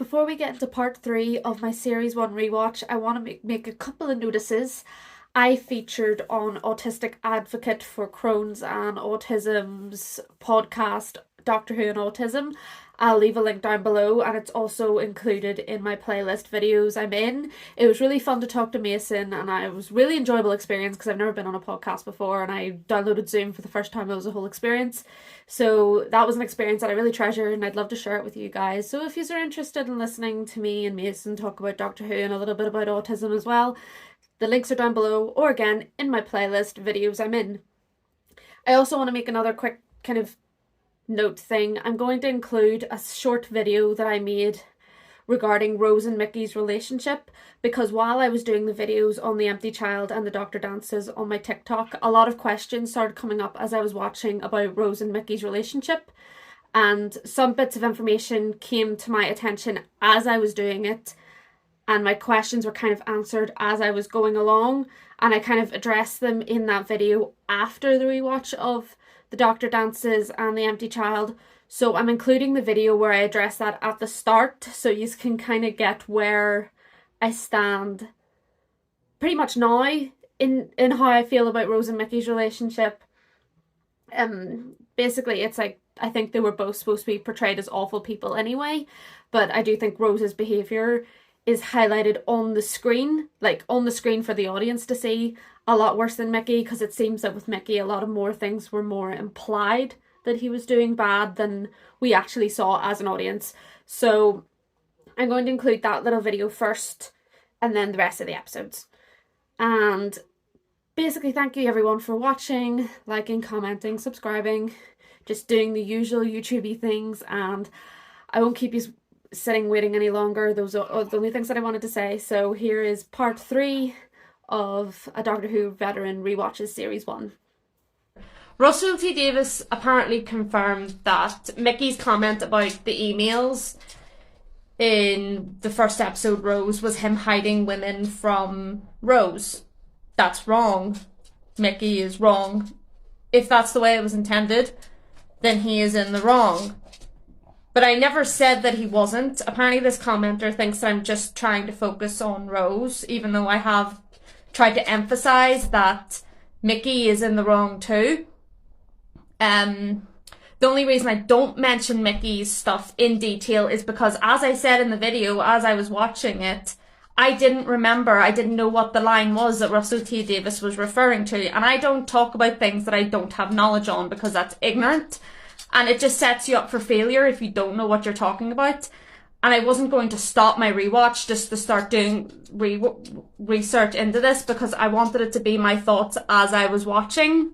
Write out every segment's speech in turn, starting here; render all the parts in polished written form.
before we get into part 3 of my series 1 rewatch, I want to make a couple of notices. I featured on Autistic Advocate for Crohn's and Autism's podcast, Doctor Who and Autism. I'll leave a link down below, and it's also included in my playlist videos I'm in. It was really fun to talk to Mason, and it was a really enjoyable experience because I've never been on a podcast before, and I downloaded Zoom for the first time. It was a whole experience. So that was an experience that I really treasure, and I'd love to share it with you guys. So if you are interested in listening to me and Mason talk about Doctor Who and a little bit about autism as well, the links are down below, or again, in my playlist videos I'm in. I also want to make another quick kind of note thing. I'm going to include a short video that I made regarding Rose and Mickey's relationship, because while I was doing the videos on the empty child and the doctor dances on my TikTok, a lot of questions started coming up as I was watching about Rose and Mickey's relationship, and some bits of information came to my attention as I was doing it, and my questions were kind of answered as I was going along, and I kind of addressed them in that video after the rewatch of the doctor dances and the empty child. So I'm including the video where I address that at the start, so you can kind of get where I stand pretty much now in how I feel about Rose and Mickey's relationship. Basically it's like, I think they were both supposed to be portrayed as awful people anyway, but I do think Rose's behaviour is highlighted on the screen, like on the screen for the audience to see, a lot worse than Mickey, because it seems that with Mickey a lot of more things were more implied that he was doing bad than we actually saw as an audience. So I'm going to include that little video first and then the rest of the episodes. And basically thank you everyone for watching, liking, commenting, subscribing, just doing the usual YouTubey things, and I won't keep you sitting waiting any longer. Those are the only things that I wanted to say. So here is part 3 of a Doctor Who veteran rewatches series 1. Russell T Davies apparently confirmed that Mickey's comment about the emails in the first episode, Rose, was him hiding women from Rose. That's wrong. Mickey is wrong. If that's the way it was intended, then he is in the wrong. But I never said that he wasn't. Apparently this commenter thinks I'm just trying to focus on Rose, even though I have tried to emphasise that Mickey is in the wrong too. The only reason I don't mention Mickey's stuff in detail is because, as I said in the video, as I was watching it, I didn't remember, I didn't know what the line was that Russell T Davies was referring to, and I don't talk about things that I don't have knowledge on because that's ignorant. And it just sets you up for failure if you don't know what you're talking about. And I wasn't going to stop my rewatch just to start doing research into this, because I wanted it to be my thoughts as I was watching.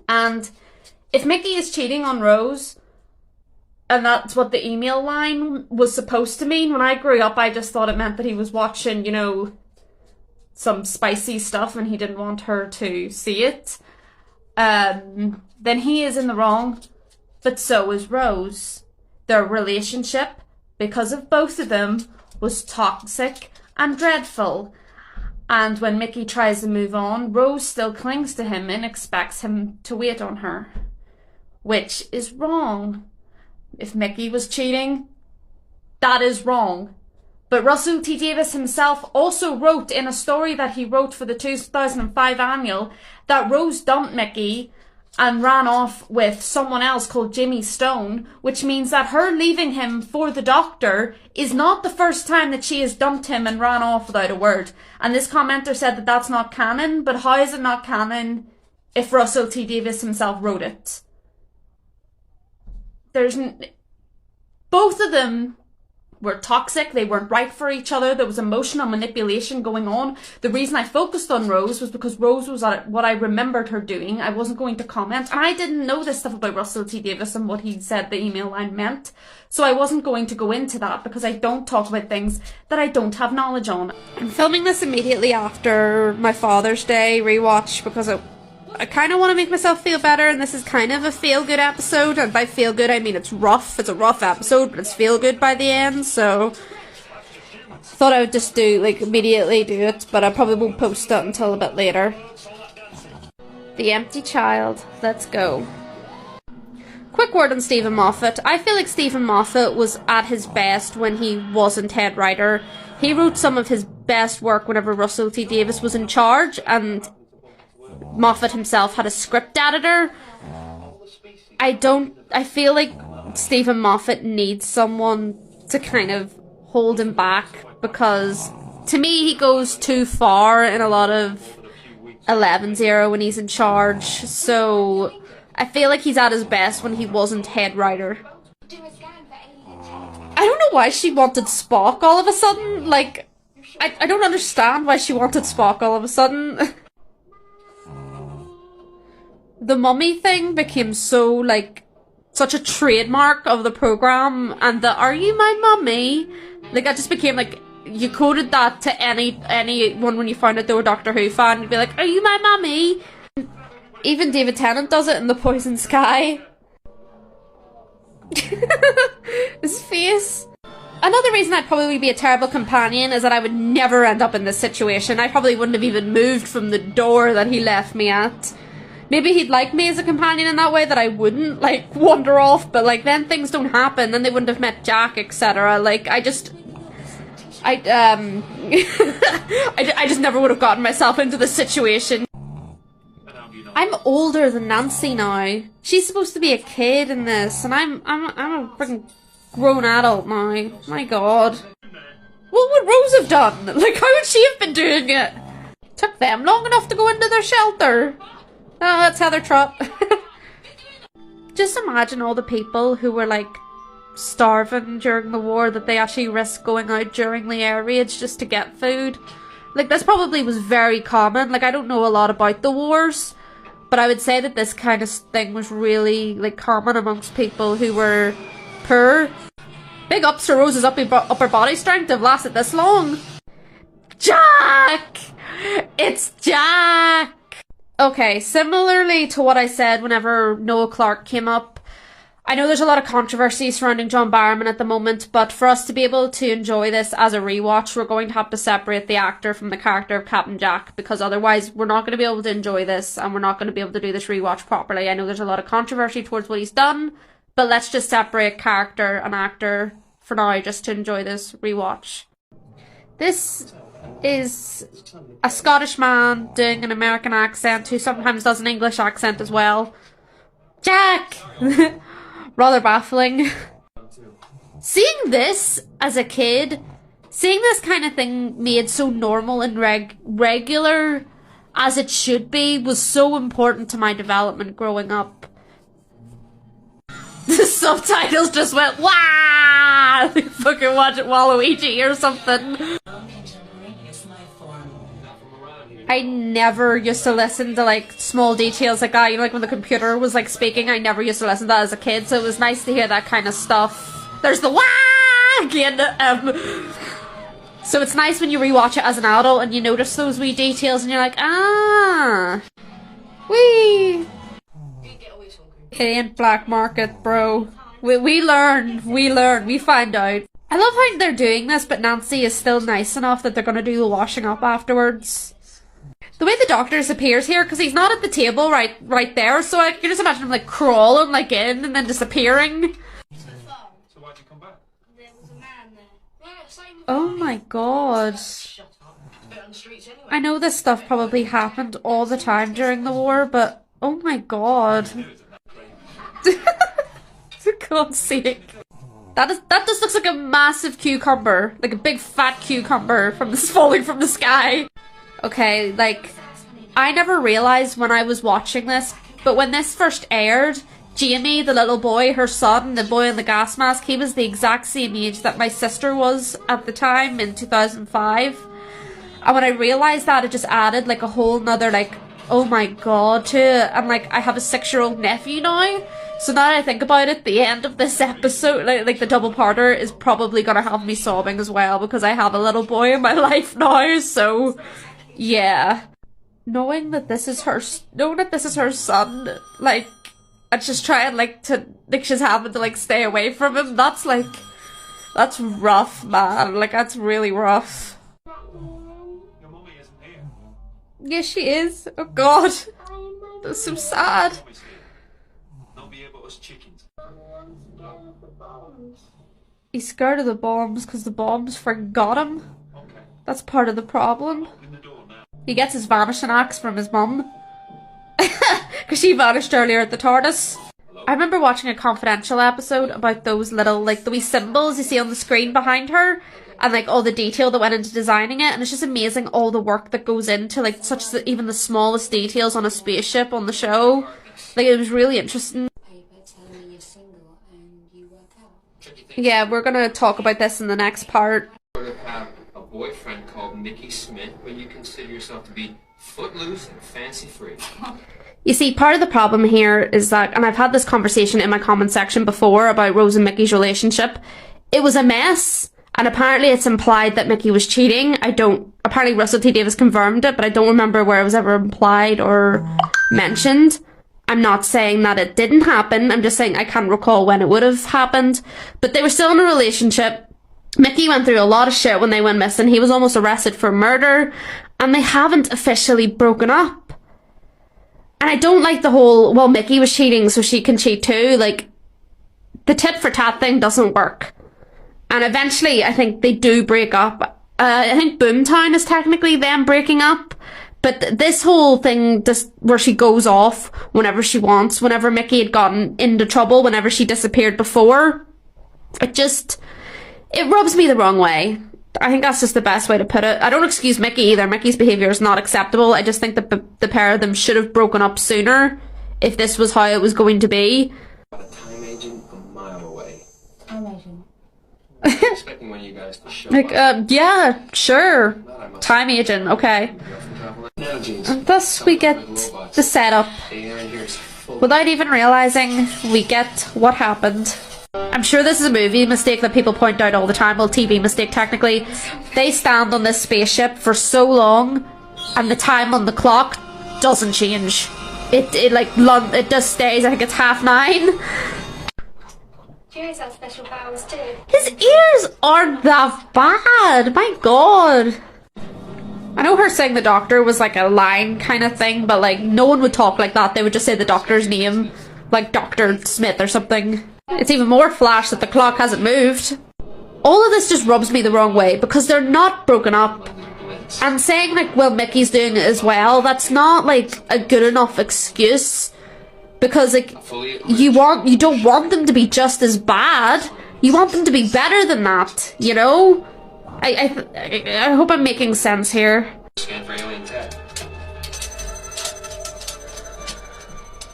And if Mickey is cheating on Rose, and that's what the email line was supposed to mean, when I grew up I just thought it meant that he was watching, you know, some spicy stuff and he didn't want her to see it, then he is in the wrong. But so is Rose. Their relationship, because of both of them, was toxic and dreadful. And when Mickey tries to move on, Rose still clings to him and expects him to wait on her, which is wrong. If Mickey was cheating, that is wrong. But Russell T Davies himself also wrote in a story that he wrote for the 2005 annual that Rose dumped Mickey and ran off with someone else called Jimmy Stone, which means that her leaving him for the Doctor is not the first time that she has dumped him and ran off without a word. And this commenter said that that's not canon, but how is it not canon if Russell T Davies himself wrote it? Both of them were toxic, they weren't right for each other, there was emotional manipulation going on. The reason I focused on Rose was because Rose was what I remembered her doing. I wasn't going to comment, and I didn't know this stuff about Russell T Davies and what he said the email line meant, so I wasn't going to go into that because I don't talk about things that I don't have knowledge on. I'm filming this immediately after my Father's Day rewatch because I kind of want to make myself feel better, and this is kind of a feel-good episode, and by feel-good I mean it's rough. It's a rough episode, but it's feel-good by the end, so thought I would just immediately do it, but I probably won't post it until a bit later. The Empty Child, let's go. quick word on Stephen Moffat. I feel like Stephen Moffat was at his best when he wasn't head writer. He wrote some of his best work whenever Russell T Davies was in charge, and Moffat himself had a script editor. I feel like Stephen Moffat needs someone to kind of hold him back, because to me he goes too far in a lot of Eleven's era when he's in charge, so I feel like he's at his best when he wasn't head writer. I don't know why she wanted Spock all of a sudden. Like, I don't understand why she wanted Spock all of a sudden. The mummy thing became so, like, such a trademark of the program, and the "Are you my mummy?" Like, that just became, like, you quoted that to anyone when you found out they were Doctor Who fan. You'd be like, "Are you my mummy?" Even David Tennant does it in The Poison Sky. His face. Another reason I'd probably be a terrible companion is that I would never end up in this situation. I probably wouldn't have even moved from the door that he left me at. Maybe he'd like me as a companion in that way, that I wouldn't, like, wander off, but, like, then things don't happen, then they wouldn't have met Jack, etc. Like, I just never would have gotten myself into this situation. I'm older than Nancy now. She's supposed to be a kid in this, and I'm a freaking grown adult now. My god. What would Rose have done? Like, how would she have been doing it? Took them long enough to go into their shelter. Oh, that's Heather Trott. Just imagine all the people who were, like, starving during the war, that they actually risked going out during the air raids just to get food. Like, this probably was very common. Like, I don't know a lot about the wars, but I would say that this kind of thing was really, like, common amongst people who were poor. Big ups to Rose's upper body strength to have lasted this long. Jack! It's Jack! Okay, similarly to what I said whenever Noel Clarke came up, I know there's a lot of controversy surrounding John Barrowman at the moment, but for us to be able to enjoy this as a rewatch, we're going to have to separate the actor from the character of Captain Jack, because otherwise we're not going to be able to enjoy this, and we're not going to be able to do this rewatch properly. I know there's a lot of controversy towards what he's done, but let's just separate character and actor for now, just to enjoy this rewatch. This is a Scottish man doing an American accent who sometimes does an English accent as well. Jack! Rather baffling. Seeing this as a kid, seeing this kind of thing made so normal and regular as it should be, was so important to my development growing up. The subtitles just went, "Wah!" Like fucking watch it Waluigi or something. I never used to listen to, like, small details like that. You know, like when the computer was, like, speaking, I never used to listen to that as a kid, so it was nice to hear that kind of stuff. There's the "wah" again. So it's nice when you rewatch it as an adult and you notice those wee details and you're like, ah. Wee. It ain't black market, bro. We learn, we find out. I love how they're doing this, but Nancy is still nice enough that they're gonna do the washing up afterwards. The way the doctor disappears here, because he's not at the table right there, so I can just imagine him, like, crawling, like, in and then disappearing. So why'd you come back? There was a man there. Oh my god. I know this stuff probably happened all the time during the war, but oh my god. For God's sake. That just looks like a massive cucumber. Like a big fat cucumber falling from the sky. Okay, like, I never realised when I was watching this, but when this first aired, Jamie, the little boy, her son, the boy in the gas mask, he was the exact same age that my sister was at the time in 2005. And when I realised that, it just added, like, a whole nother, like, oh my god to it. And, like, I have a 6-year-old nephew now, so now that I think about it, the end of this episode, like the double-parter, is probably gonna have me sobbing as well, because I have a little boy in my life now, so yeah. Knowing that this is her son, like, and she's trying, like, she's having to, like, stay away from him, that's rough, man. Like, that's really rough. Your mummy isn't here. Yes, she is. Oh god. That's so sad. Not be here but us chickens. He's scared of the bombs because the bombs forgot him. Okay. That's part of the problem. Open the door now. He gets his vanishing axe from his mum. Because she vanished earlier at the TARDIS. I remember watching a Confidential episode about those little, like, the wee symbols you see on the screen behind her. And, like, all the detail that went into designing it. And it's just amazing all the work that goes into, like, even the smallest details on a spaceship on the show. Like, it was really interesting. Yeah, we're gonna talk about this in the next part. To have a boyfriend called Mickey Smith when you consider yourself to be footloose and fancy free. You see, part of the problem here is that, and I've had this conversation in my comment section before about Rose and Mickey's relationship, it was a mess, and apparently it's implied that Mickey was cheating. Apparently Russell T Davies confirmed it, but I don't remember where it was ever implied or mentioned. I'm not saying that it didn't happen, I'm just saying I can't recall when it would have happened, but they were still in a relationship. Mickey went through a lot of shit when they went missing. He was almost arrested for murder, and they haven't officially broken up. And I don't like the whole, well, Mickey was cheating so she can cheat too. Like, the tit for tat thing doesn't work. And eventually I think they do break up. I think Boomtown is technically them breaking up. But this whole thing, where she goes off whenever she wants, whenever Mickey had gotten into trouble, whenever she disappeared before, it rubs me the wrong way. I think that's just the best way to put it. I don't excuse Mickey either. Mickey's behaviour is not acceptable. I just think that the pair of them should have broken up sooner if this was how it was going to be. Got a time agent a mile away. Time agent. I'm expecting one of you guys to show Like, up. yeah, sure. Time agent, okay. Now, jeans. And thus we get the setup. The air in here is full. Without even realising, we get what happened. I'm sure this is a movie mistake that people point out all the time. Well, TV mistake technically. They stand on this spaceship for so long, and the time on the clock doesn't change. It just stays. I think it's 9:30. Jerry's had special powers too. His ears aren't that bad. My God. I know her saying the doctor was like a line kind of thing, but like no one would talk like that. They would just say the doctor's name, like Dr. Smith or something. It's even more flash that the clock hasn't moved. All of this just rubs me the wrong way because they're not broken up. And saying like, well, Mickey's doing it as well, that's not like a good enough excuse. Because like, you don't want them to be just as bad. You want them to be better than that, you know? I hope I'm making sense here. Scan for alien tech.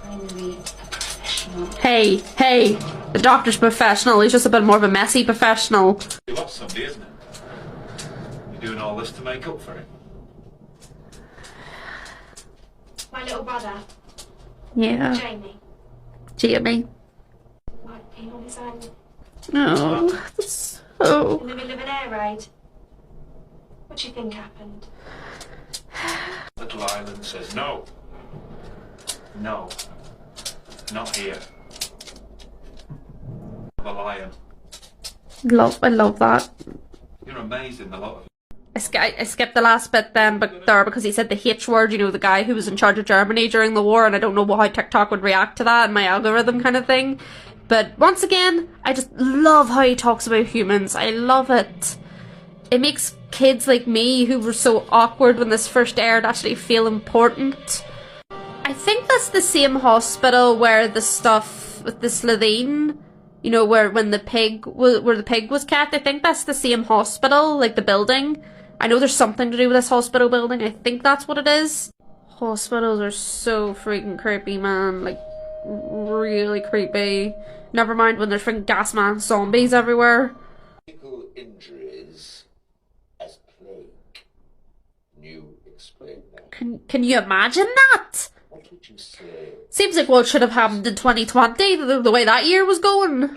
Finally, a professional. Hey, the doctor's professional. He's just a bit more of a messy professional. You lost somebody, isn't it? You're doing all this to make up for it. My little brother, Yeah, Jamie. Jamie. Might be on his own. Oh, that's so... In the middle of an air raid. What do you think happened? Little Island says no. No. Not here. The lion. I love that. You're amazing, a lot of I skipped the last bit then, but there because he said the H word. You know, the guy who was in charge of Germany during the war, and I don't know how TikTok would react to that and my algorithm kind of thing. But once again, I just love how he talks about humans. I love it. It makes kids like me, who were so awkward when this first aired, actually feel important. I think that's the same hospital where the stuff with the Slitheen, you know, where the pig was kept. I think that's the same hospital, like the building. I know there's something to do with this hospital building. I think that's what it is. Hospitals are so freaking creepy, man. Like, really creepy. Never mind when there's freaking gas man zombies everywhere. Physical injuries as plague. You explain that. Can you imagine that? What would you say? Seems like what should have happened in 2020, the way that year was going. There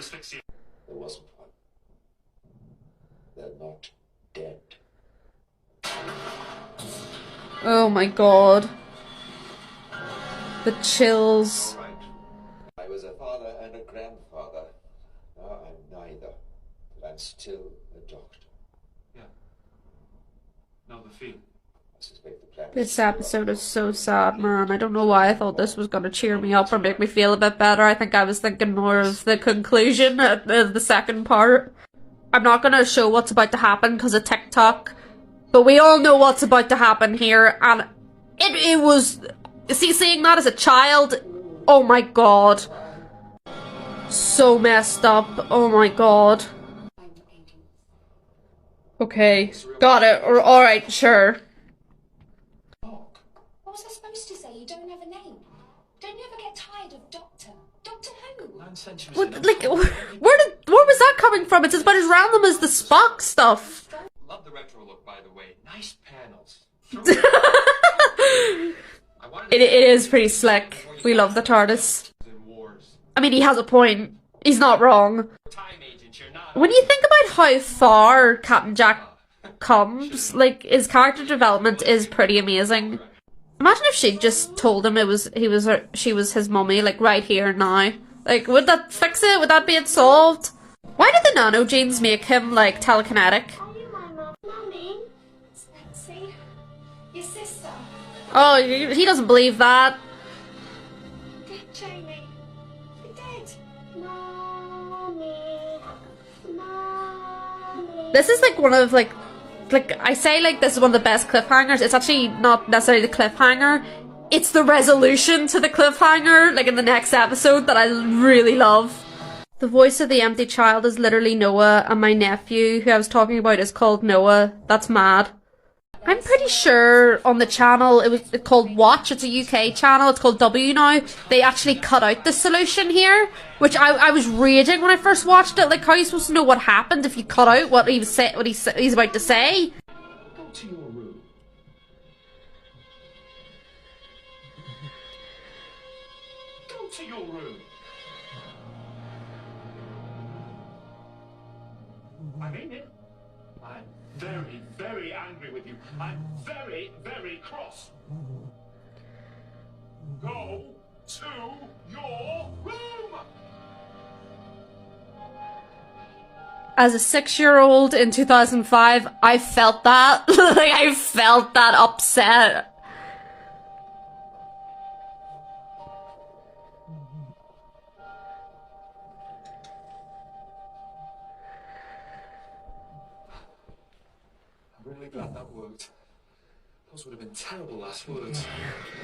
wasn't one. They're not dead. Oh my God. The chills. I was a father and a grandfather. Now I'm neither. But I'm still a doctor. Yeah. Know the feeling. I suspect the planet. This episode is so sad, man. I don't know why I thought this was going to cheer me up or make me feel a bit better. I think I was thinking more of the conclusion of the second part. I'm not gonna show what's about to happen because of TikTok, but we all know what's about to happen here, and it was... See, seeing that as a child, oh my god. So messed up, oh my god. Okay, got it, or alright, sure. What was I supposed to say? You don't have a name. Don't you ever get tired of Doctor? Doctor who? What, like, where was that coming from? It's about as random as the Spock stuff. Love the retro look, by the way. Nice panels. It is pretty slick. We love the TARDIS. I mean, he has a point. He's not wrong. When you think about how far Captain Jack comes, like, his character development is pretty amazing. Imagine if she'd just told him she was his mummy, like, right here and now. Like, would that fix it? Would that be it solved? Why did the nano genes make him, like, telekinetic? Are you my mum? Mummy? It's Nancy. Your sister. Oh, he doesn't believe that. Dead Jamie. You're dead. Mummy. Mummy. This is, like, one of, like, I say, like, this is one of the best cliffhangers. It's actually not necessarily the cliffhanger. It's the resolution to the cliffhanger, like, in the next episode, that I really love. The voice of the empty child is literally Noah, and my nephew, who I was talking about, is called Noah. That's mad. I'm pretty sure on the channel, it's called Watch, it's a UK channel, it's called W now, they actually cut out the solution here, which I was raging when I first watched it. Like, how are you supposed to know what happened if you cut out what he's about to say? Go to your room. Go to your room. I mean it. I'm very, very angry with you. I'm very, very cross. Go to your room! As a 6-year-old in 2005, I felt that. Like, I felt that upset. I'm really glad that worked. Those would have been terrible last words.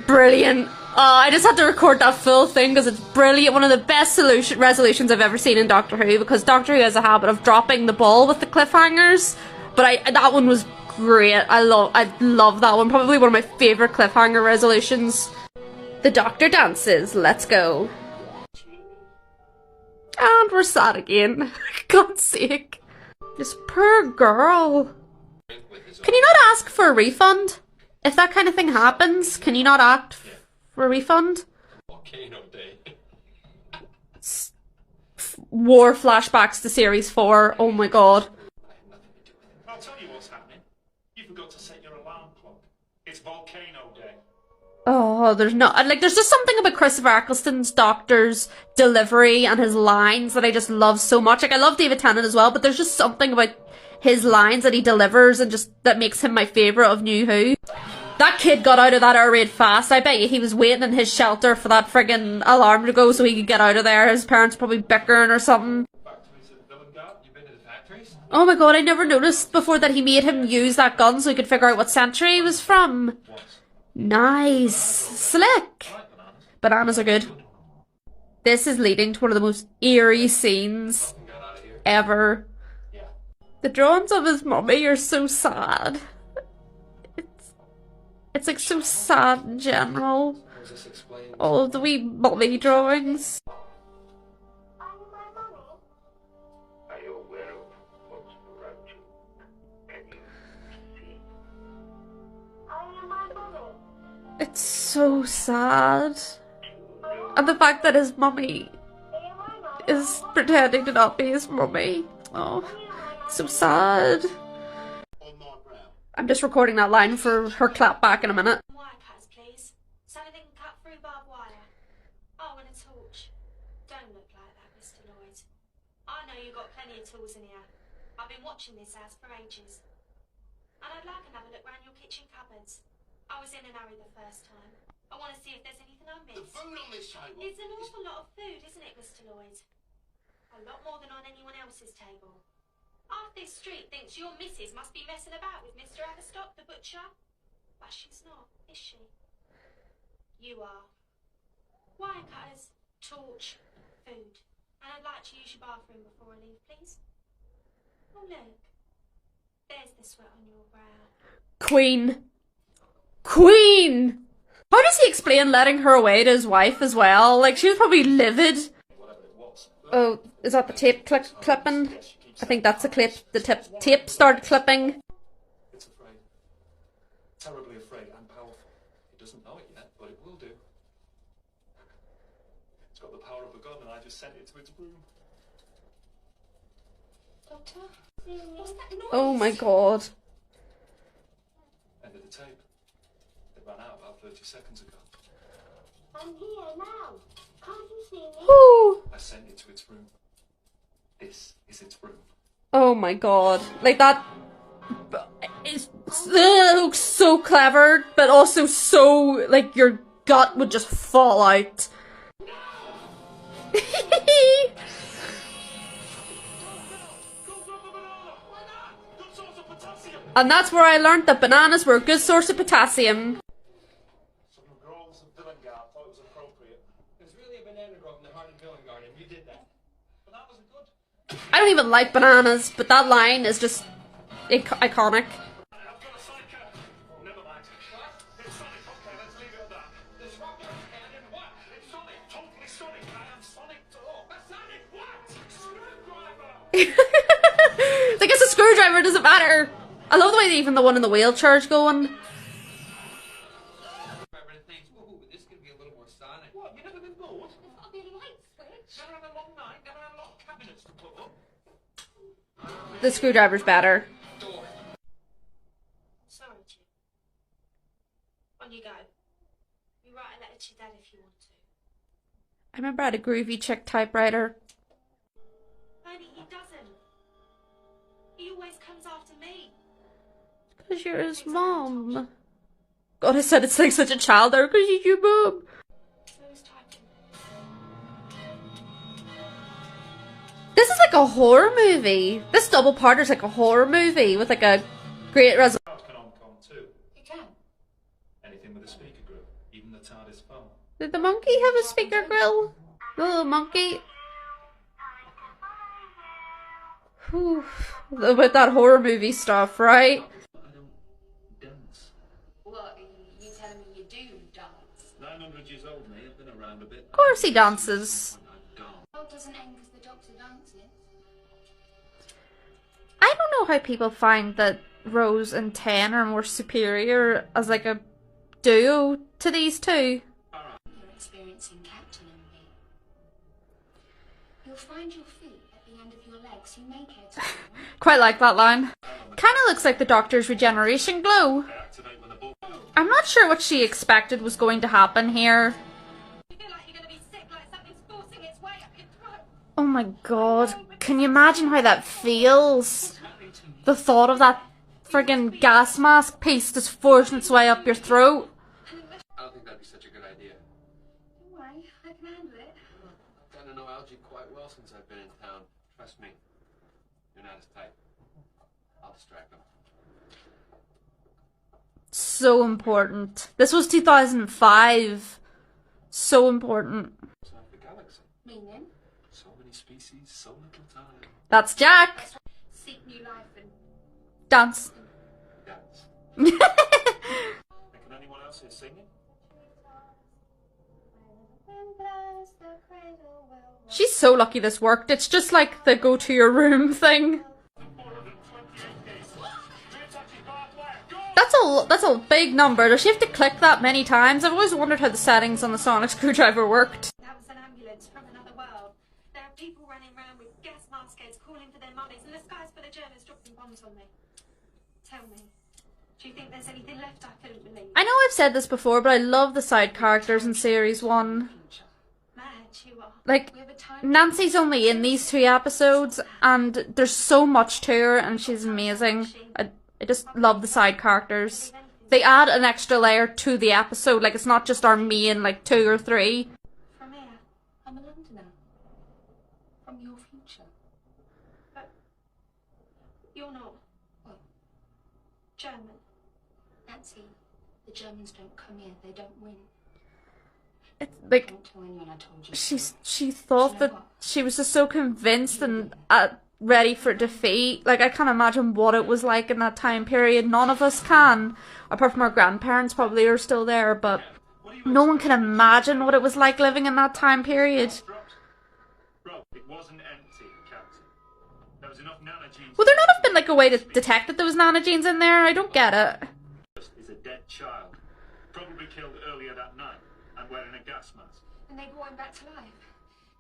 Brilliant. I just had to record that full thing because it's brilliant. One of the best resolutions I've ever seen in Doctor Who, because Doctor Who has a habit of dropping the ball with the cliffhangers. But that one was great. I love that one. Probably one of my favourite cliffhanger resolutions. The Doctor dances. Let's go. And we're sad again. God's sake. This poor girl. Can you not ask for a refund? If that kind of thing happens, can you not act for a refund? Volcano Day. War flashbacks to series 4. Oh my god. I'll tell you what's happening. You forgot to set your alarm clock. It's Volcano Day. Oh, there's just something about Christopher Eccleston's Doctor's delivery and his lines that I just love so much. Like, I love David Tennant as well, but there's just something about his lines that he delivers and just that makes him my favourite of New Who. That kid got out of that air raid fast. I bet you he was waiting in his shelter for that friggin' alarm to go so he could get out of there. His parents probably bickering or something. Factories at Villain Guard? You been to the factories? Oh my god, I never noticed before that he made him use that gun so he could figure out what century he was from. Nice. Slick. Bananas are good. This is leading to one of the most eerie scenes ever. The drawings of his mummy are so sad. It's like so sad in general. All of the wee mummy drawings. Are you my mummy? Are you aware of what's around you? Can you see? Are you my mummy? It's so sad. And the fact that his mummy Are you my mummy? is pretending to not be his mummy. Oh, so sad. On my ground. I'm just recording that line for her clap back in a minute. Wire cuts, please. Something that can cut through barbed wire. Oh, and a torch. Don't look like that, Mr. Lloyd. I know you've got plenty of tools in here. I've been watching this house for ages. And I'd like another look round your kitchen cupboards. I was in a hurry the first time. I want to see if there's anything I The missed. food on this table. It's an awful lot of food, isn't it, Mr. Lloyd? A lot more than on anyone else's table. Half this street thinks your missus must be messing about with Mr. Averstock, the butcher. But she's not, is she? You are. Wire cutters, torch, food. And I'd like to use your bathroom before I leave, please. Oh, look. There's the sweat on your brow. Queen. Queen! How does he explain letting her away to his wife as well? Like, she was probably livid. Oh, is that the tape clipping? I think that's the clip. The tape started clipping. It's afraid. Terribly afraid and powerful. It doesn't know it yet, but it will do. It's got the power of a gun and I just sent it to its room. Doctor? What's that noise? Oh my god. End of the tape. It ran out about 30 seconds ago. I'm here now. Can't you see me? Whew. I sent it to its room. This is its room. Oh my god. Like that is looks so clever, but also so like your gut would just fall out. And that's where I learned that bananas were a good source of potassium. Some girls of Billingar thought it was appropriate. There's really a banana grove in the heart of Billingar, and you did that. Bananas are good. I don't even like bananas, but that line is just iconic. I've got a psycho. Never mind. It's Sonic. Okay, let's leave it at that. There's rock cannon, what? It's Sonic. Totally Sonic. I am Sonic to all. A Sonic what? Screwdriver. I guess a screwdriver doesn't matter. I love the way even the one in the wheelchair's going. Ooh, this could be a little more Sonic. What? You never been bored? I'll be a light switch. Never had a long night? Never had a lot of cabinets to put up? The screwdriver's better. Door. Sorry, Jim. On you go. You write a letter to your dad if you want to. I remember I had a groovy chick typewriter. Only he doesn't. He always comes after me. Because you're his mom. God, I said it's like such a child there because he's your mom. So he's typing. This is like a horror movie. This double parter's like a horror movie with like a great resolution. Can on too. You can. Anything with a speaker grill. Even the TARDIS phone. Did the monkey have a speaker grill? The little monkey. Whew. With that horror movie stuff, right? I don't dance. What, you telling me you do dance? 900 years old, me. I've been around a bit. Of course he dances. I don't. Oh, doesn't end because the doctor dances. I don't know how people find that Rose and Ten are more superior as like a duo to these two. You're experiencing Captain and me. You'll find your feet at the end of your legs. You may care to know. Quite like that line. Kinda looks like the Doctor's regeneration glow. Activate when the ball. I'm not sure what she expected was going to happen here. You feel like you're going to be sick, like something's forcing its way up your throat. Oh my god, can you imagine how that feels? The thought of that friggin' gas mask piece just forcing its way up your throat. I don't think that'd be such a good idea. Don't worry, I can handle it. I've gotten to know Algie quite well since I've been in town. Trust me, you're not as tight. I'll distract them. So important. This was 2005. So important. Outside the galaxy. Meaning? So many species, so little time. That's Jack. Seek new life and... Dance. Dance. And can anyone else here sing it? She's so lucky this worked. It's just like the go to your room thing. That's a big number. Does she have to click that many times? I've always wondered how the settings on the sonic screwdriver worked. That was an ambulance from another world. There are people running around with gas mask heads calling for their mummies, and the sky's full of Germans dropping bombs on me. Tell me, do you think there's anything left I couldn't believe? I know I've said this before, but I love the side characters in series 1. Mad you are. Like, We have a time... Nancy's only in these 2 episodes, and there's so much to her, and she's amazing. I just love the side characters. They add an extra layer to the episode, like it's not just our main, like, 2 or 3. From here, I'm a Londoner. From your future. You're not. What? German. Nancy, the Germans don't come here. They don't win. It's like Don't tell anyone I told you. she thought that she was just so convinced and ready for defeat. Like, I can't imagine what it was like in that time period. None of us can, apart from our grandparents probably are still there, but no one can imagine what it was like living in that time period. Rob, it wasn't empty, Captain. There was enough nanogenes. Would there not have been like a way to detect that there was nanogenes in there? I don't get it. Is a dead child, probably killed earlier that night, and wearing a gas mask. And they brought him back to life.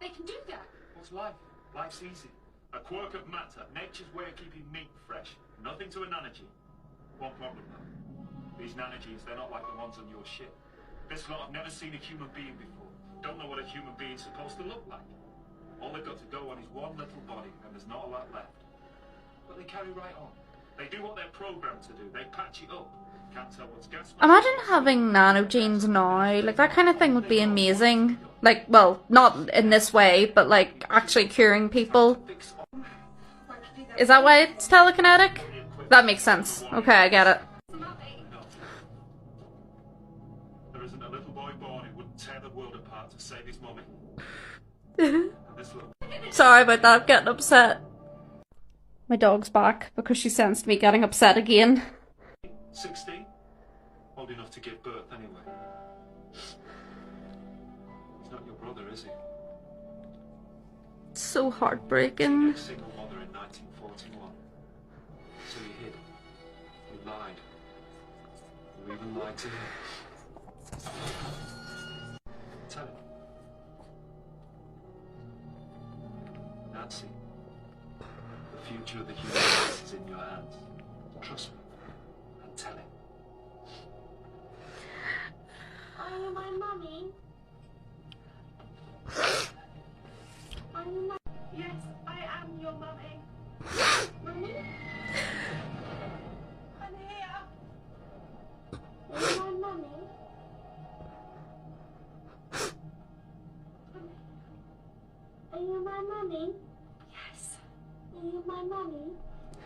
They can do that. What's life? Life's easy. A quirk of matter, nature's way of keeping meat fresh. Nothing to a nanogene. One problem though. These nanogenes, they're not like the ones on your ship. This lot have never seen a human being before. Don't know what a human being's supposed to look like. All they've got to go on is one little body, and there's not a lot left. But they carry right on. They do what they're programmed to do. They patch it up. Can't tell what's gas. Imagine having nanogenes now. Like, that kind of thing would be amazing. Like, well, not in this way, but like actually curing people. Is that why it's telekinetic? That makes sense. Okay, I get it. There isn't a little boy born who wouldn't tear the world apart to save his mummy. Sorry about that, I'm getting upset. My dog's back because she sensed me getting upset again. 16? Old enough to give birth anyway. He's not your brother, is he? It's so heartbreaking. Single mother in 1941. So you hid. You lied. You even lied to him. Tell him. Nancy, the future of the human race is in your hands. Trust me. And tell him. Are you my mummy? Are you my... Yes, I am your mummy. Mummy? I'm here. Are you my mummy? Are you my mummy? Yes. Are you my mummy?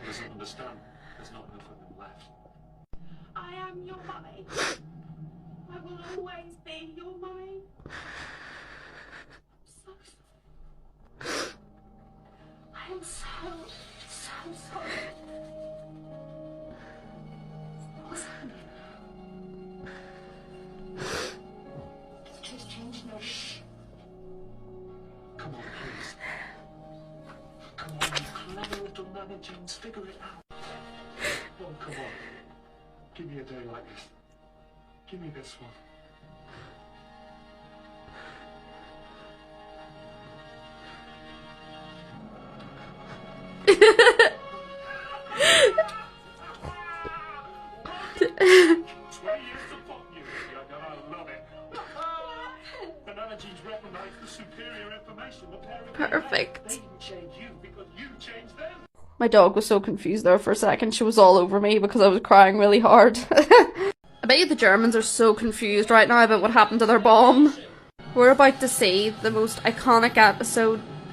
He doesn't understand. There's not enough of him left. I am your mummy. I will always be your mummy. I'm so sorry. I am so sorry. What's happening? The truth's changed now. Shh. Come on, please. Come on, you clever little nanogenes, figure it out. Oh, come on. Give me a day like this. Give me this one. Perfect. My dog was so confused there for a second. She was all over me because I was crying really hard. I bet you the Germans are so confused right now about what happened to their bomb. We're about to see the most iconic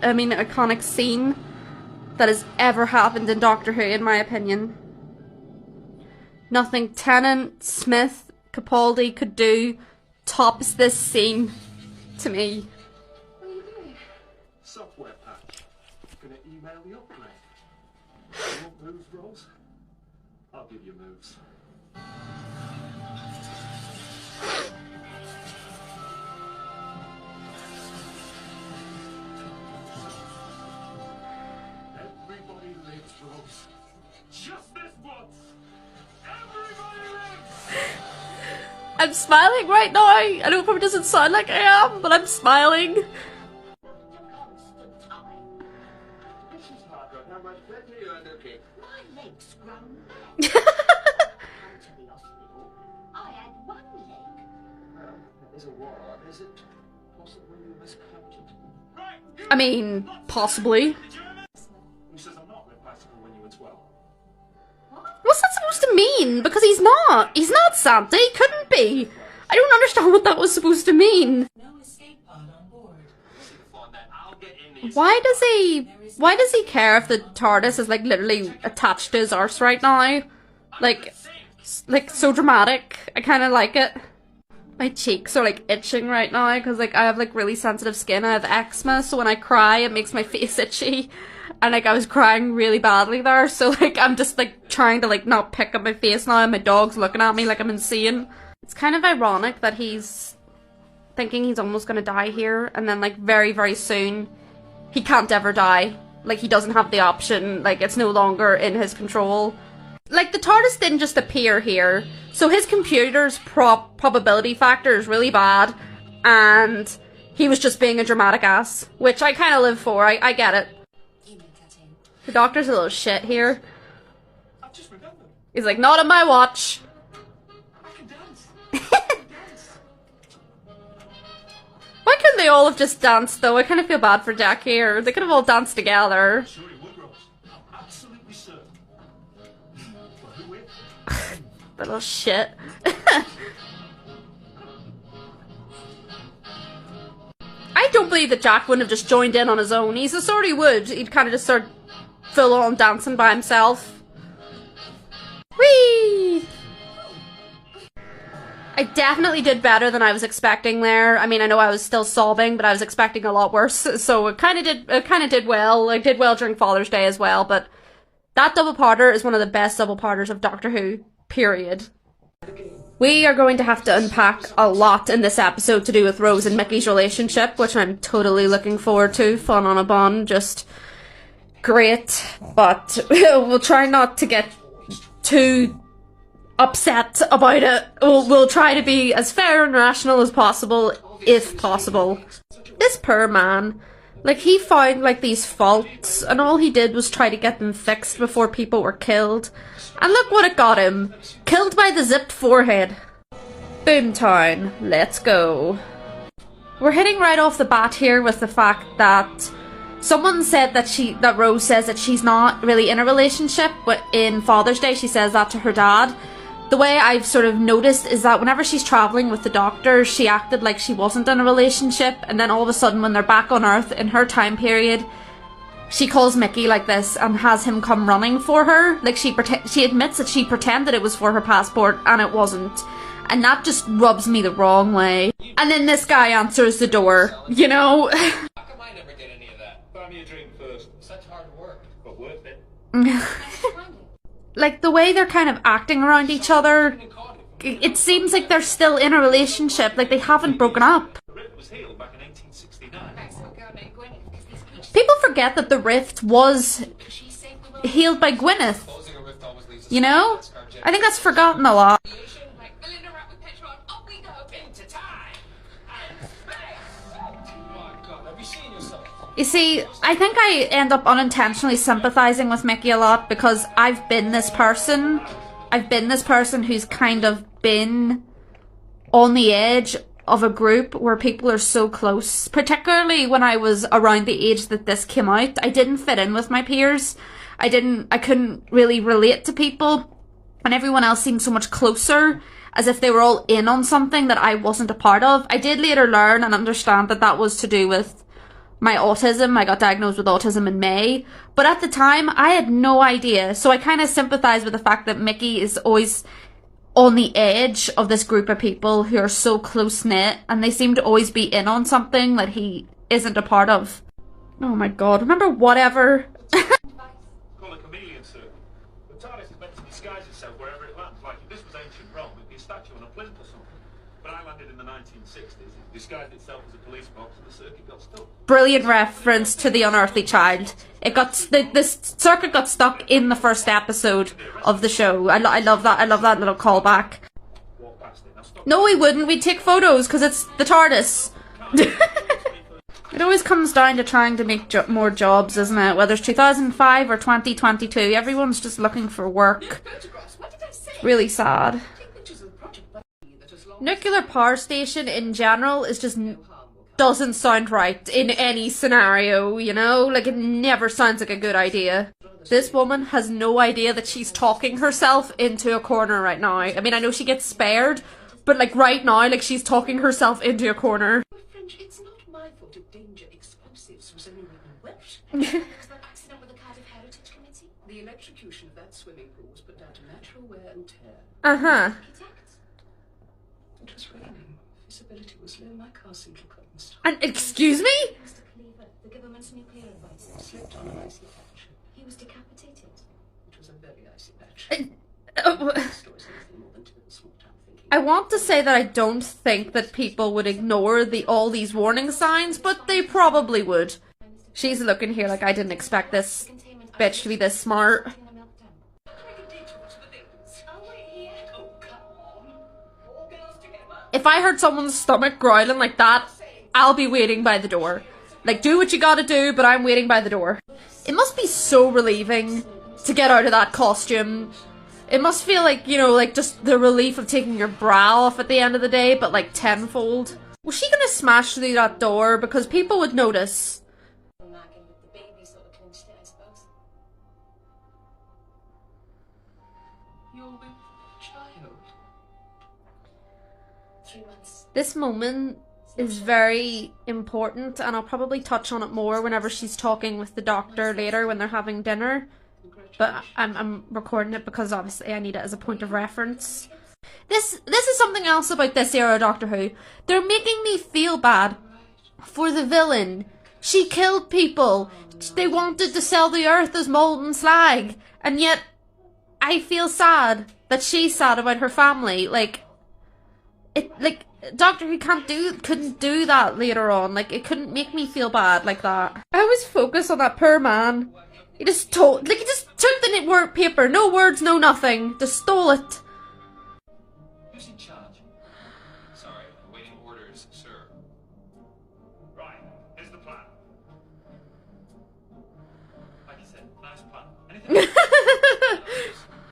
iconic scene that has ever happened in Doctor Who, in my opinion. Nothing Tennant, Smith, Capaldi could do tops this scene to me. What are you doing? Software patch. Gonna email the upgrade. You want moves, Rose? I'll give you moves. Everybody lives, Rose. Just this once. Everybody lives. I'm smiling right now. I know it probably doesn't sound like I am, but I'm smiling. Mrs. Harker, how much better you are looking. My leg's grown back. Come to the hospital. I had one leg. Well, there is a war. Is it possible you miscounted? Right. I mean, possibly. He says I'm not read bicycle when you were 12. What's that supposed to mean? Because he's not. He's not Santa. He couldn't be. I don't understand what that was supposed to mean. No escape pod on board. See the flaw in that. I'll get in the Why does he care if the TARDIS is like literally attached to his arse right now? Like so dramatic. I kind of like it. My cheeks are like itching right now because like I have like really sensitive skin. I have eczema, so when I cry it makes my face itchy. And like I was crying really badly there, so like I'm just like trying to like not pick up my face now and my dog's looking at me like I'm insane. It's kind of ironic that he's thinking he's almost gonna die here, and then like very, very soon he can't ever die. Like he doesn't have the option, like it's no longer in his control. Like the TARDIS didn't just appear here, so his computer's probability factor is really bad, and he was just being a dramatic ass, which I kind of live for. I get it. The doctor's a little shit here. I've just remembered. He's like, not on my watch. I can dance. I can dance. Why couldn't they all have just danced though? I kind of feel bad for Jack here. They could have all danced together. Sure he would, Rose. I'm absolutely certain. But who with? The little shit. I don't believe that Jack wouldn't have just joined in on his own. He's the sort he would. He'd kind of just start full on dancing by himself. Whee! I definitely did better than I was expecting there. I mean, I know I was still sobbing, but I was expecting a lot worse. So it kind of did well. I did well during Father's Day as well, but that double parter is one of the best double parters of Doctor Who, period. We are going to have to unpack a lot in this episode to do with Rose and Mickey's relationship, which I'm totally looking forward to. Fun on a bun, just great. But we'll try not to get too upset about it. We'll try to be as fair and rational as possible, if possible. This poor man, like he found like these faults and all he did was try to get them fixed before people were killed. And look what it got him. Killed by the zipped forehead. Boomtown, let's go. We're hitting right off the bat here with the fact that someone said that Rose says that she's not really in a relationship, but in Father's Day she says that to her dad. The way I've sort of noticed is that whenever she's travelling with the Doctor, she acted like she wasn't in a relationship, and then all of a sudden when they're back on Earth in her time period, she calls Mickey like this and has him come running for her. Like she admits that she pretended it was for her passport and it wasn't. And that just rubs me the wrong way. And then this guy answers the door, you know? How come I never did any of that? Buy me a drink first. Such hard work. But worth it. Like the way they're kind of acting around each other, it seems like they're still in a relationship, like they haven't broken up. The rift was healed back in 1869. People forget that the rift was healed by Gwyneth, Closing a rift always leaves us you know? with scars, I think that's forgotten a lot. into time and space. My God, have you seen yourself? You see, I think I end up unintentionally sympathising with Mickey a lot because I've been this person. I've been this person who's kind of been on the edge of a group where people are so close. Particularly when I was around the age that this came out. I didn't fit in with my peers. I couldn't really relate to people. And everyone else seemed so much closer, as if they were all in on something that I wasn't a part of. I did later learn and understand that that was to do with my autism. I got diagnosed with autism in May. But at the time, I had no idea. So I kind of sympathise with the fact that Mickey is always on the edge of this group of people who are so close-knit, and they seem to always be in on something that he isn't a part of. Oh my god, remember whatever? Call a chameleon, sir. The TARDIS is meant to disguise itself wherever it lands. Like if this was ancient Rome, it'd be a statue on a plinth or something. But I landed in the 1960s. It disguised itself as a police box and the circuit got stuck. Brilliant reference to The Unearthly Child. The circuit got stuck in the first episode of the show. I love that. I love that little callback. Walk past it. Now stop. No, we wouldn't. We'd take photos because it's the TARDIS. It always comes down to trying to make more jobs, isn't it? Whether it's 2005 or 2022, everyone's just looking for work. Really sad. Nuclear power station in general is just doesn't sound right in any scenario, you know? Like, it never sounds like a good idea. This woman has no idea that she's talking herself into a corner right now. I mean, I know she gets spared, but like right now, like she's talking herself into a corner. French, it's not my fault if danger explosives was only written Was that accident with the Cardiff Heritage Committee? The electrocution of that swimming pool was put down to natural wear and tear. Uh-huh. Architect? It was raining. Visibility was low. My car single couldn't And excuse me? Mr. Cleaver, the government's nuclear advisor. Slipped on an icy patch. He was decapitated. It was a very icy patch. Stories anything more than typical small town thinking. I want to say that I don't think that people would ignore all these warning signs, but they probably would. She's looking here like I didn't expect this bitch to be this smart. Having a meltdown. Oh, wait here. Oh, come on. All girls together. If I heard someone's stomach growling like that, I'll be waiting by the door. Like, do what you gotta do, but I'm waiting by the door. It must be so relieving to get out of that costume. It must feel like, you know, like just the relief of taking your bra off at the end of the day, but like tenfold. Was she gonna smash through that door? Because people would notice. Nagging with the baby sort of clinched it, I suppose. You're with child. 3 months. This moment is very important, and I'll probably touch on it more whenever she's talking with the doctor later when they're having dinner. But I'm recording it because obviously I need it as a point of reference. This is something else about this era of Doctor Who. They're making me feel bad for the villain. She killed people. They wanted to sell the Earth as molten slag, and yet I feel sad that she's sad about her family. Like Doctor Who couldn't do that later on. Like, it couldn't make me feel bad like that. I was focused on that poor man. He just took the knitwork paper. No words, no nothing. Just stole it. Who's in charge? Sorry, awaiting orders, sir. Right, here's the plan. Like you said, nice plan. Anything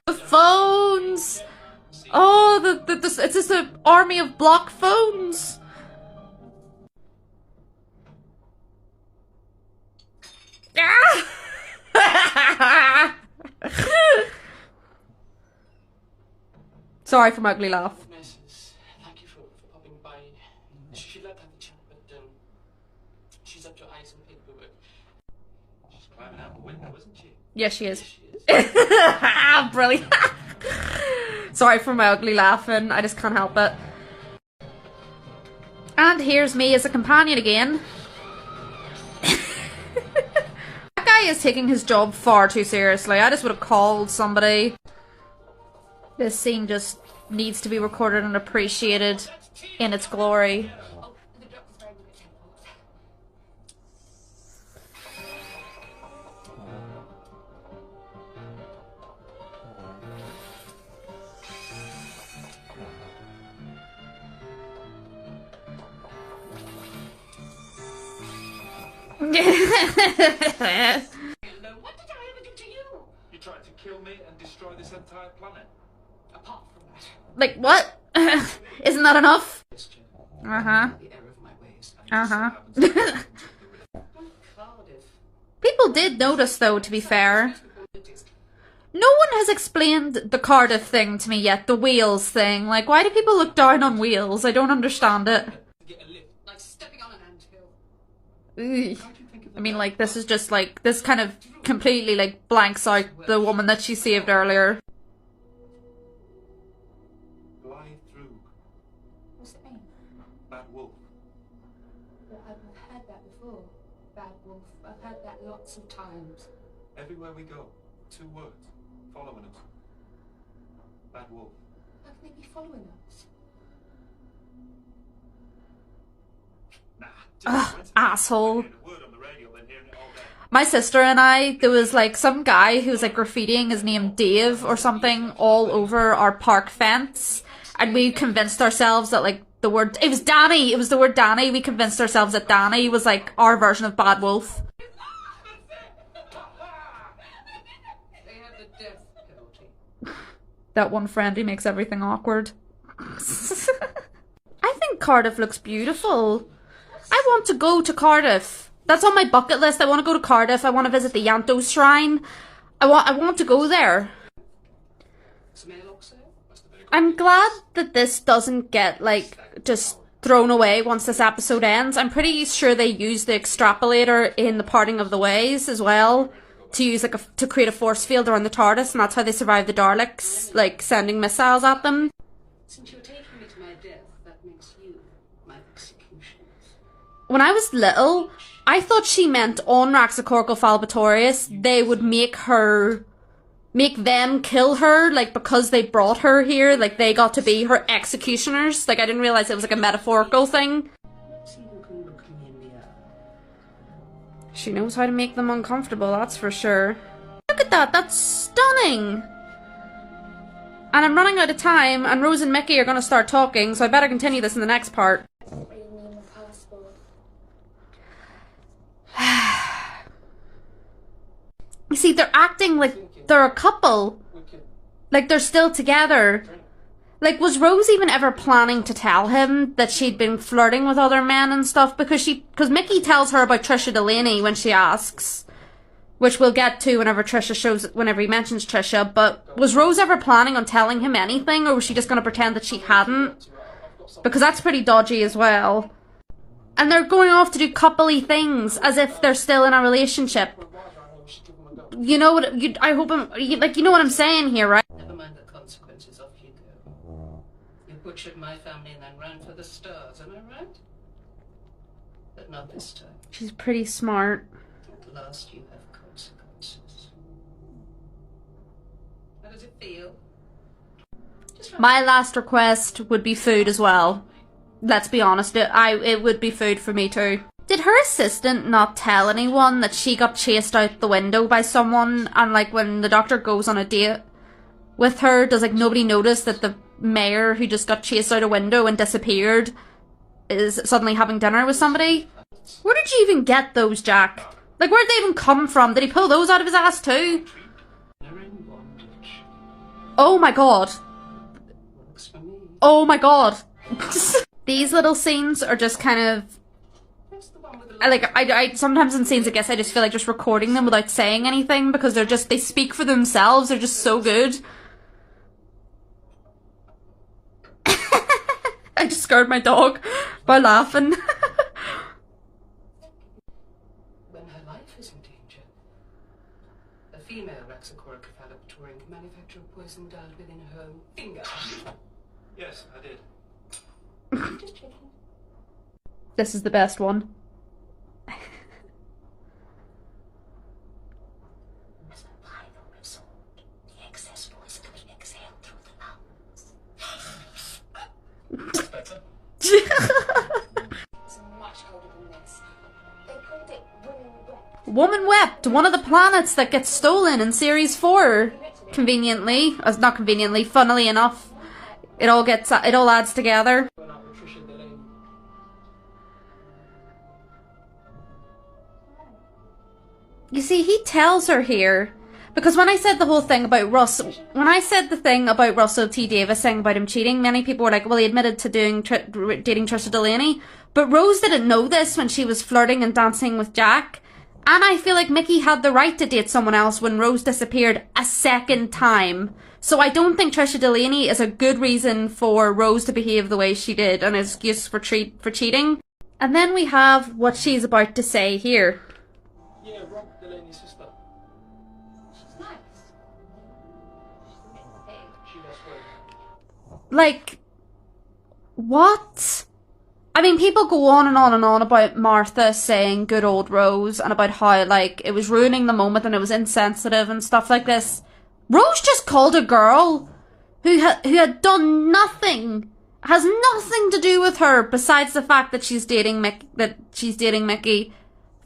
The phones. Oh, it's just an army of block phones. Ah! Sorry for my ugly laugh. Nurses, thank you for popping by. She'd like to have a chat, but she's up to her eyes in paperwork. She's climbing out the window, isn't she? Yes, she is. She is. Brilliant. Sorry for my ugly laughing. I just can't help it. And here's me as a companion again. That guy is taking his job far too seriously. I just would have called somebody. This scene just needs to be recorded and appreciated in its glory. Oh, the doctor's very good at temples. What did I ever do to you? You tried to kill me and destroy this entire planet. Apart from that, Like, what? Isn't that enough? question. Uh-huh. The error of my ways. Uh-huh. Cardiff. People did notice, though, to be fair. No one has explained the Cardiff thing to me yet, the wheels thing. Like, why do people look down on wheels? I don't understand it. Get a lift, like stepping on an anthill. Ugh. I mean, like, this is just, like, this kind of completely, like, blanks out the woman that she saved earlier. Glide through. What's it mean? Bad wolf. Well, I've heard that before. Bad wolf. I've heard that lots of times. Everywhere we go, 2 words. Following us. Bad wolf. How can they be following us? Nah. Ugh, asshole. Hearing a word on the radio, then hearing it all day. My sister and I, there was like some guy who was like graffitiing his name Dave or something all over our park fence, and we convinced ourselves that like the word, it was Danny, it was the word Danny, we convinced ourselves that Danny was like our version of Bad Wolf. They have the death penalty. That one friend who makes everything awkward. I think Cardiff looks beautiful. I want to go to Cardiff. That's on my bucket list. I want to go to Cardiff. I want to visit the Yantos shrine. I want to go there. Smell oxo? I'm glad that this doesn't get like just thrown away once this episode ends. I'm pretty sure they use the extrapolator in The Parting of the Ways as well to use like to create a force field around the TARDIS, and that's how they survive the Daleks, like sending missiles at them. Since you're taking me to my death, that makes you my executions. When I was little, I thought she meant on Raxacorical Falbatorius they would make them kill her, like, because they brought her here, like, they got to be her executioners. Like, I didn't realize it was, like, a metaphorical thing. See who can look me in the eye. She knows how to make them uncomfortable, that's for sure. Look at that, that's stunning! And I'm running out of time, and Rose and Mickey are gonna start talking, so I better continue this in the next part. You see, they're acting like they're a couple. Like, they're still together. Like, was Rose even ever planning to tell him that she'd been flirting with other men and stuff? Because Mickey tells her about Trisha Delaney when she asks. Which we'll get to whenever he mentions Trisha. But was Rose ever planning on telling him anything? Or was she just going to pretend that she hadn't? Because that's pretty dodgy as well. And they're going off to do coupley things as if they're still in a relationship. You know what? You know what I'm saying here, right? Never mind the consequences, off you go. You butchered my family and then ran for the stars, am I right? But not this time. She's pretty smart. At last you have consequences. How does it feel? My last request would be food as well. Let's be honest, it would be food for me too. Did her assistant not tell anyone that she got chased out the window by someone, and like when the doctor goes on a date with her, does like nobody notice that the mayor who just got chased out a window and disappeared is suddenly having dinner with somebody? Where did you even get those, Jack? Like, where'd they even come from? Did he pull those out of his ass too? Oh my god. Oh my god. These little scenes are just kind of... I sometimes in scenes, I guess I just feel like just recording them without saying anything because they speak for themselves. They're just so good. I just scared my dog by laughing. When her life is in danger, a female Raxacorical Falbatorian can manufacture a poison dialed within her finger. Yes, I did. Just checking. This is the best one. As the final result, the excess poison will be exhaled through the lungs. Better? It's much colder than this. They called it Woman Wept. Woman Wept, one of the planets that gets stolen in Series 4. Conveniently. Not conveniently, funnily enough. It all adds together. You see, he tells her here, because when I said the whole thing about when I said the thing about Russell T Davies saying about him cheating, many people were like, well, he admitted to dating Trisha Delaney, but Rose didn't know this when she was flirting and dancing with Jack, and I feel like Mickey had the right to date someone else when Rose disappeared a second time. So I don't think Trisha Delaney is a good reason for Rose to behave the way she did, an excuse for cheating. And then we have what she's about to say here. Yeah, Rob Delaney's sister. She's nice. She's a bit big. She lost weight. Like, what? I mean, people go on and on and on about Martha saying good old Rose and about how, like, it was ruining the moment and it was insensitive and stuff like this. Rose just called a girl who had done nothing, has nothing to do with her besides the fact that she's dating Mickey,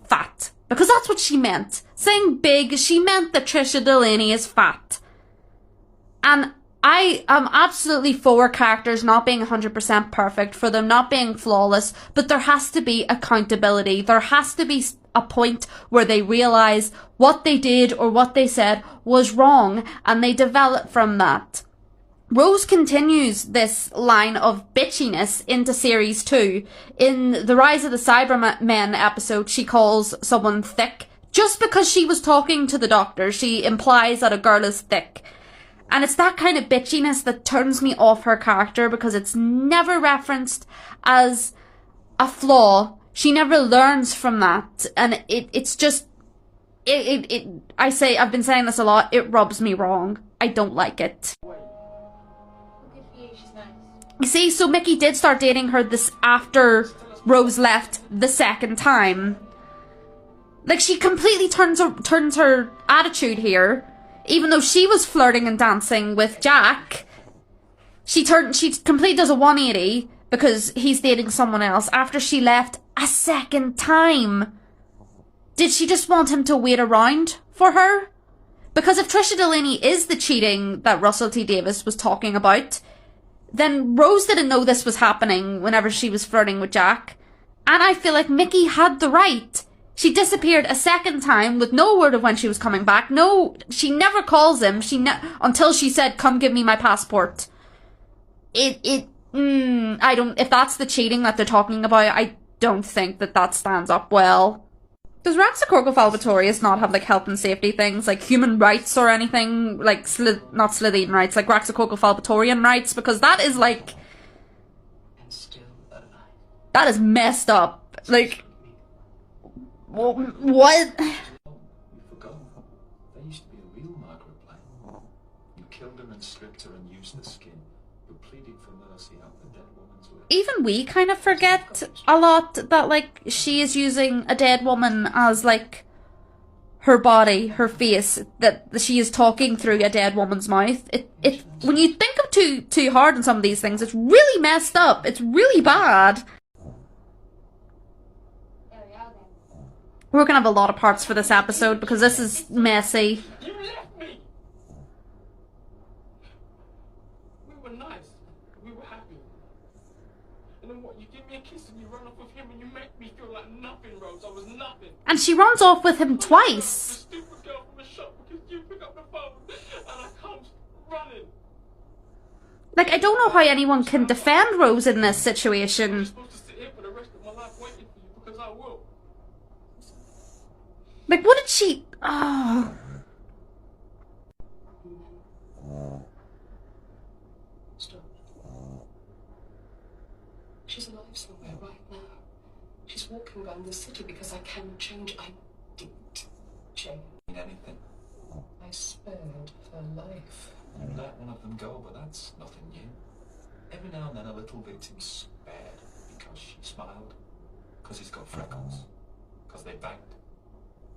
fat. Because that's what she meant. Saying big, she meant that Trisha Delaney is fat. And I am absolutely for characters not being 100% perfect, for them not being flawless, but there has to be accountability. There has to be a point where they realise what they did or what they said was wrong, and they develop from that. Rose continues this line of bitchiness into Series 2. In the Rise of the Cybermen episode, she calls someone thick. Just because she was talking to the doctor, she implies that a girl is thick. And it's that kind of bitchiness that turns me off her character, because it's never referenced as a flaw. She never learns from that. And it's just, I've been saying this a lot, it rubs me wrong. I don't like it. You see, so Mickey did start dating her this after Rose left the second time. Like, she completely turns her attitude here. Even though she was flirting and dancing with Jack, she completely does a 180 because he's dating someone else after she left a second time. Did she just want him to wait around for her? Because if Trisha Delaney is the cheating that Russell T Davies was talking about, then Rose didn't know this was happening whenever she was flirting with Jack. And I feel like Mickey had the right. She disappeared a second time with no word of when she was coming back. No, she never calls him. Until she said, "Come give me my passport." I don't, if that's the cheating that they're talking about, I don't think that stands up well. Does Raxacoricofallapatorius not have, like, health and safety things, like human rights or anything? Like, not Slitheen rights, like Raxacoricofallapatorian rights? Because that is, like, that is messed up. Like, what? You forgot. There used to be a real Margaret Black. You killed her and stripped her and used the skin. You pleaded for mercy out the dead woman's lips. Even we kind of forget a lot that, like, she is using a dead woman as, like, her body, her face, that she is talking through a dead woman's mouth. It when you think of too hard on some of these things, it's really messed up. It's really bad. We're gonna have a lot of parts for this episode because this is messy. You left me! We were nice. We were happy. And then what? You give me a kiss and you run off with him and you make me feel like nothing, Rose. I was nothing. And she runs off with him twice. The stupid girl from the shop because you pick up the phone and I come running. Like, I don't know how anyone can defend Rose in this situation. I'm supposed to sit here for the rest of my life waiting for you because I will. Like, what did she... Oh. Stop. She's alive somewhere right now. She's walking around the city because I can change. I didn't change Anything. I spared her life. You let one of them go, but that's nothing new. Every now and then a little victim's spared because she smiled, because he's got freckles, because they banged.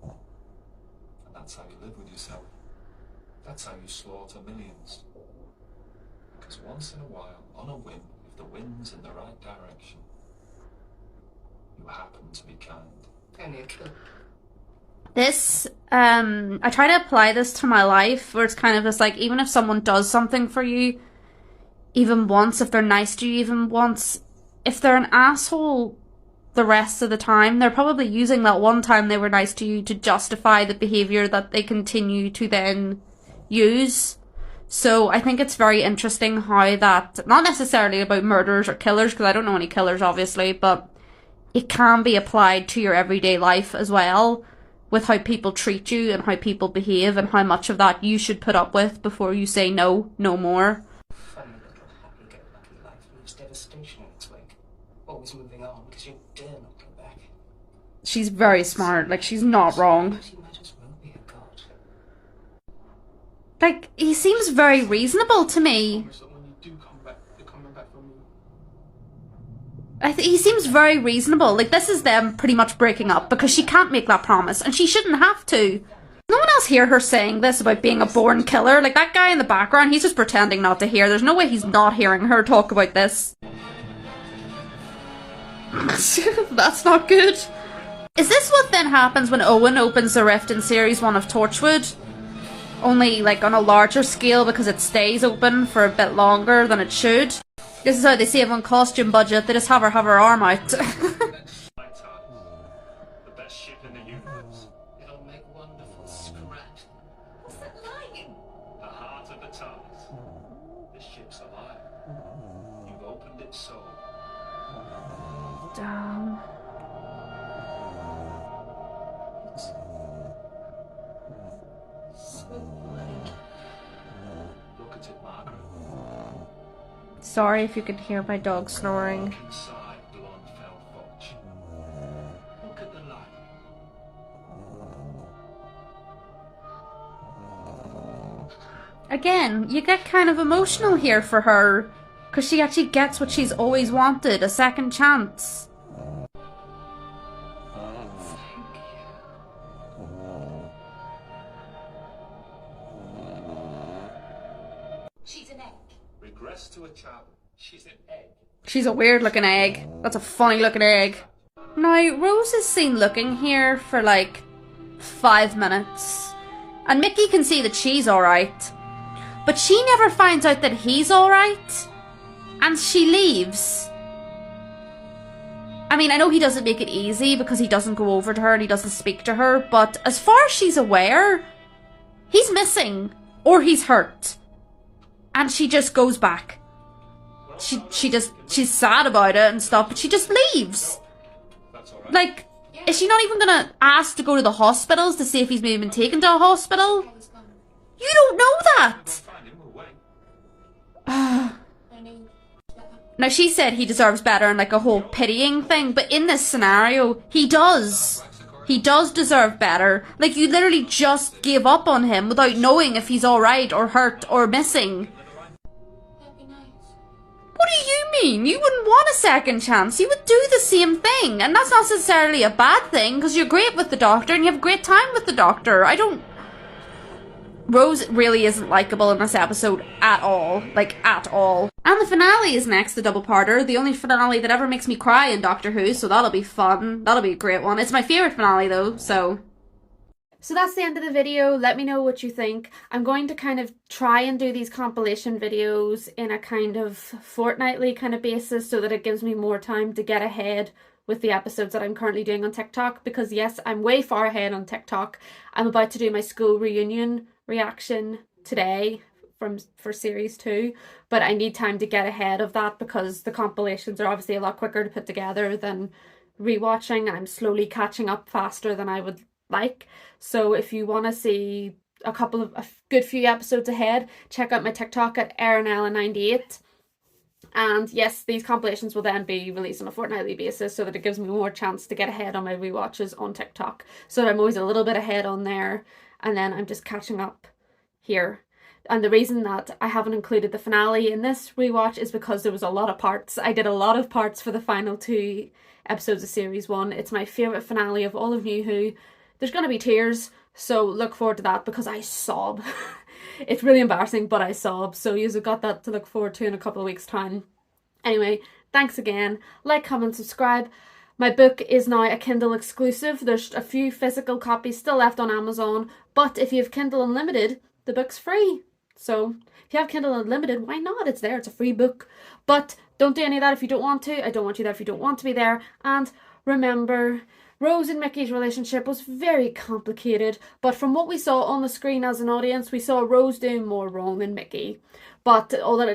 And that's how you live with yourself. That's how you slaughter millions. Because once in a while, on a whim, if the wind's in the right direction, you happen to be kind. Only a kill. This, I try to apply this to my life, where it's kind of just like, even if someone does something for you, even once, if they're nice to you even once, if they're an asshole the rest of the time, they're probably using that one time they were nice to you to justify the behaviour that they continue to then use. So I think it's very interesting how that, not necessarily about murderers or killers, because I don't know any killers obviously, but it can be applied to your everyday life as well, with how people treat you and how people behave and how much of that you should put up with before you say no more. Funny little happy-go-lucky life leaves devastation in its wake. Always moving on because you dare not go back. She's very smart, like, she's not wrong. She might as well be a god. Like, he seems very reasonable to me. Promise that when you do come back, you're coming back for me. He seems very reasonable. Like, this is them pretty much breaking up because she can't make that promise and she shouldn't have to. No one else hear her saying this about being a born killer. Like, that guy in the background, he's just pretending not to hear. There's no way he's not hearing her talk about this. That's not good. Is this what then happens when Owen opens the rift in series 1 of Torchwood? Only, like, on a larger scale because it stays open for a bit longer than it should. This is how they save on costume budget. They just have her arm out. The best ship in the universe. It'll make wonderful scratch. What's that lying? The heart of the TARDIS. This ship's alive. You've opened its soul. Damn. So late. Sorry if you can hear my dog snoring. Inside Blondfell Fudge. Look at the light. Again, you get kind of emotional here for her, because she actually gets what she's always wanted, a second chance. She's an egg. Regress to a child. She's an egg. She's a weird looking egg. That's a funny looking egg. Now, Rose is seen looking here for like 5 minutes. And Mickey can see that she's alright. But she never finds out that he's alright. And she leaves. I mean, I know he doesn't make it easy because he doesn't go over to her and he doesn't speak to her. But as far as she's aware, he's missing. Or he's hurt. And she just goes back. She's sad about it and stuff, but she just leaves. Like, is she not even gonna ask to go to the hospitals to see if he's maybe been taken to a hospital? You don't know that! Now, she said he deserves better and like a whole pitying thing, but in this scenario, he does. He does deserve better. Like, you literally just gave up on him without knowing if he's alright or hurt or missing. What do you mean? You wouldn't want a second chance. You would do the same thing. And that's not necessarily a bad thing, because you're great with the doctor and you have a great time with the doctor. Rose really isn't likeable in this episode at all. Like, at all. And the finale is next, the double-parter. The only finale that ever makes me cry in Doctor Who, so that'll be fun. That'll be a great one. It's my favourite finale, though, so... So that's the end of the video. Let me know what you think. I'm going to kind of try and do these compilation videos in a kind of fortnightly kind of basis so that it gives me more time to get ahead with the episodes that I'm currently doing on TikTok, because yes, I'm way far ahead on TikTok. I'm about to do my school reunion reaction today for series 2, but I need time to get ahead of that because the compilations are obviously a lot quicker to put together than rewatching. I'm slowly catching up faster than I would like. So if you want to see a good few episodes ahead, check out my TikTok at ErinElla98. And yes, these compilations will then be released on a fortnightly basis so that it gives me more chance to get ahead on my rewatches on TikTok. So I'm always a little bit ahead on there, and then I'm just catching up here. And the reason that I haven't included the finale in this rewatch is because there was a lot of parts. I did a lot of parts for the final 2 episodes of series 1. It's my favourite finale of all of New Who. There's going to be tears, so look forward to that because I sob. It's really embarrassing, but I sob. So you've got that to look forward to in a couple of weeks' time. Anyway, thanks again. Like, comment, subscribe. My book is now a Kindle exclusive. There's a few physical copies still left on Amazon, but if you have Kindle Unlimited, the book's free. So if you have Kindle Unlimited, why not? It's there. It's a free book. But don't do any of that if you don't want to. I don't want you there if you don't want to be there. And remember, Rose and Mickey's relationship was very complicated, but from what we saw on the screen as an audience, we saw Rose doing more wrong than Mickey. But all that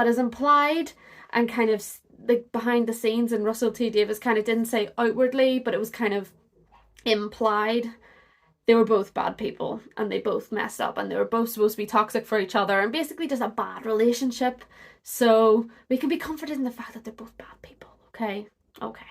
is implied and kind of like behind the scenes, and Russell T Davies kind of didn't say outwardly, but it was kind of implied. They were both bad people and they both messed up and they were both supposed to be toxic for each other and basically just a bad relationship. So we can be comforted in the fact that they're both bad people, okay? Okay.